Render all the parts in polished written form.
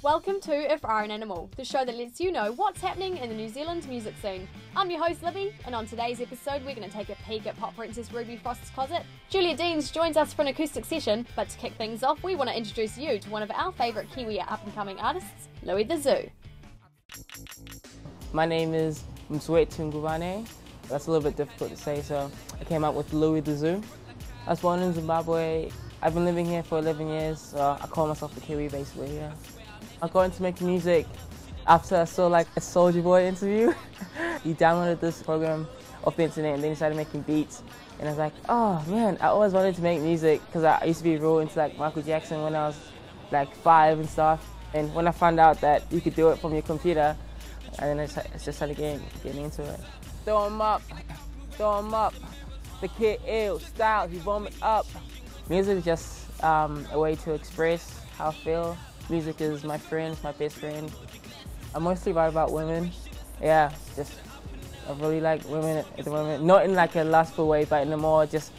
Welcome to If I Were an Animal, the show that lets you know what's happening in the New Zealand music scene. I'm your host Libby, and on today's episode we're going to take a peek at pop princess Ruby Frost's closet. Julia Deas joins us for an acoustic session, but to kick things off we want to introduce you to one of our favourite Kiwi up-and-coming artists, Loui the Zu. My name is woth. That's a little bit difficult to say, so I came up with Loui the Zu. I was born in Zimbabwe. I've been living here for 11 years, so I call myself a Kiwi basically, yeah. I got into making music after I saw like a Soulja Boy interview. He downloaded this program off the internet and then he started making beats. And I was like, oh man, I always wanted to make music because I used to be real into like Michael Jackson when I was like 5 and stuff. And when I found out that you could do it from your computer, and then I just started getting into it. Throw 'em up, the kid ill, style, he vomit up. Music is just a way to express how I feel. Music is my friend, it's my best friend. I mostly write about women. Yeah, just I really like women at the moment. Not in like a lustful way, but in a more just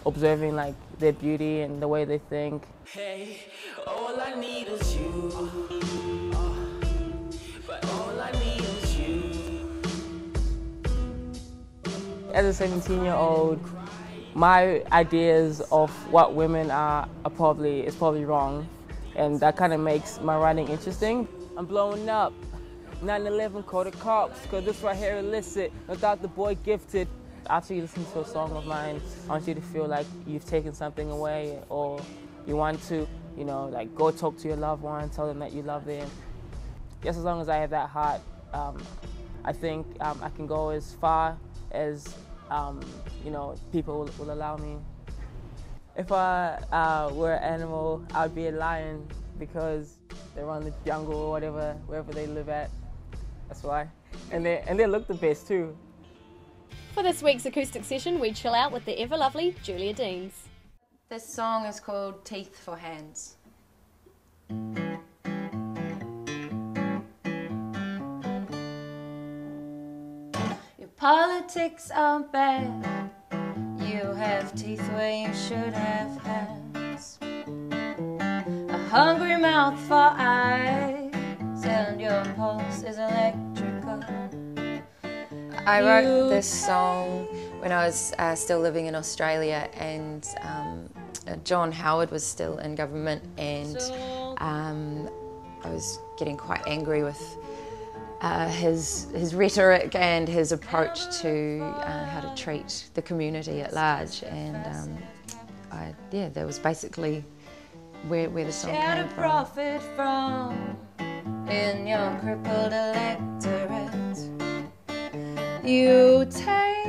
observing like their beauty and the way they think. Hey, all I need is you. But all I need is you. As a 17-year-old, my ideas of what women are is probably wrong, and that kind of makes my writing interesting. I'm blowing up, 9/11 call the cops, cause this right here illicit, without the boy gifted. After you listen to a song of mine, I want you to feel like you've taken something away, or you want to, you know, like go talk to your loved one, tell them that you love them. Just as long as I have that heart, I think I can go as far as you know, people will allow me. If I were an animal, I'd be a lion because they run the jungle or whatever, wherever they live at. That's why. And they look the best too. For this week's acoustic session, we chill out with the ever-lovely Julia Deas. This song is called Teeth for Hands. Politics are bad. You have teeth where you should have hands. A hungry mouth for eyes, and your pulse is electrical. I wrote this song when I was still living in Australia, and John Howard was still in government, and I was getting quite angry with his rhetoric and his approach to how to treat the community at large, and yeah, that was basically where the song came from. Profit from in your crippled electorate, you take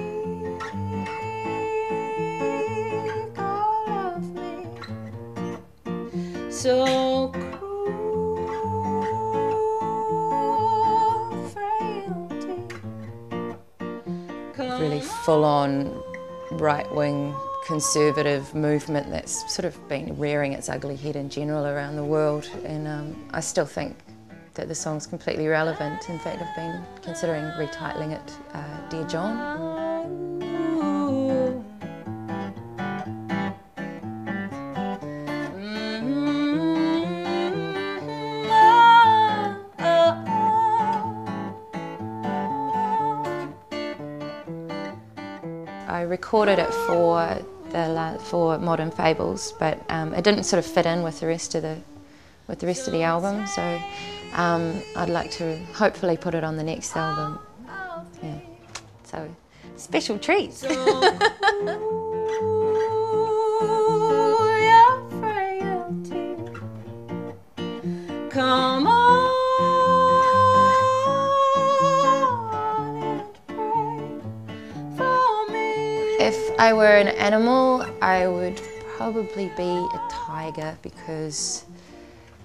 all of me, so really full-on right-wing conservative movement that's sort of been rearing its ugly head in general around the world, and I still think that the song's completely relevant. In fact, I've been considering retitling it Dear John. I recorded it for Modern Fables, but it didn't sort of fit in with the rest of the album. So I'd like to hopefully put it on the next album. Yeah. So special treats. Come on. If I were an animal, I would probably be a tiger because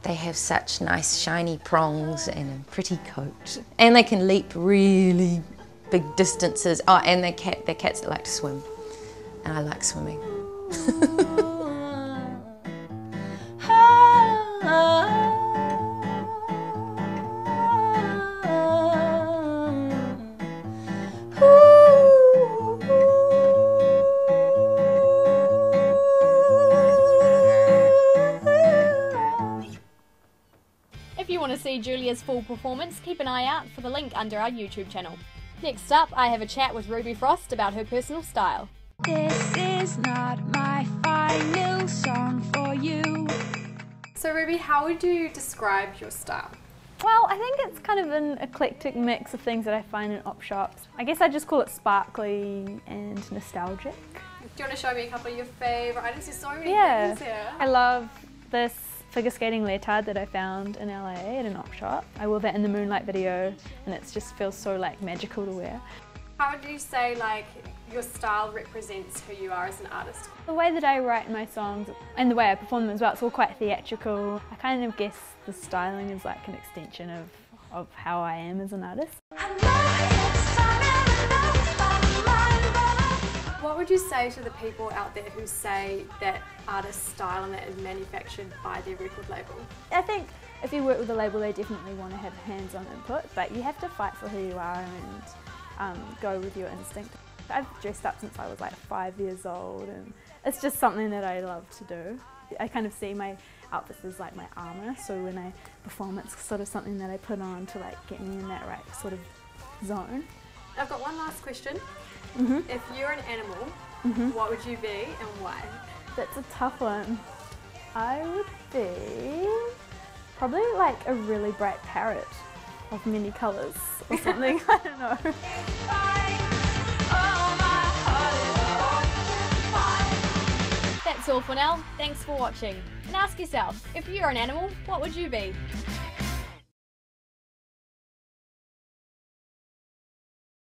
they have such nice shiny prongs and a pretty coat. And they can leap really big distances. Oh, and they're cats that like to swim. And I like swimming. Julia's full performance, keep an eye out for the link under our YouTube channel. Next up, I have a chat with Ruby Frost about her personal style. This is not my final song for you. So Ruby, how would you describe your style? Well, I think it's kind of an eclectic mix of things that I find in op shops. I guess I just call it sparkly and nostalgic. Do you want to show me a couple of your favourite items? There's so many Yeah, things here. I love this figure skating leotard that I found in LA at an op shop. I wore that in the Moonlight video and it just feels so like magical to wear. How would you say like your style represents who you are as an artist? The way that I write my songs and the way I perform them as well, it's all quite theatrical. I kind of guess the styling is like an extension of how I am as an artist. What would you say to the people out there who say that artist style and that is manufactured by their record label? I think if you work with a label, they definitely want to have hands-on input, but you have to fight for who you are and go with your instinct. I've dressed up since I was like 5 years old, and it's just something that I love to do. I kind of see my outfits as like my armour, so when I perform it's sort of something that I put on to like get me in that right sort of zone. I've got one last question. Mm-hmm. If you're an animal, what would you be and why? That's a tough one. I would be probably like a really bright parrot of many colours or something, I don't know. That's all for now. Thanks for watching. And ask yourself, if you're an animal, what would you be?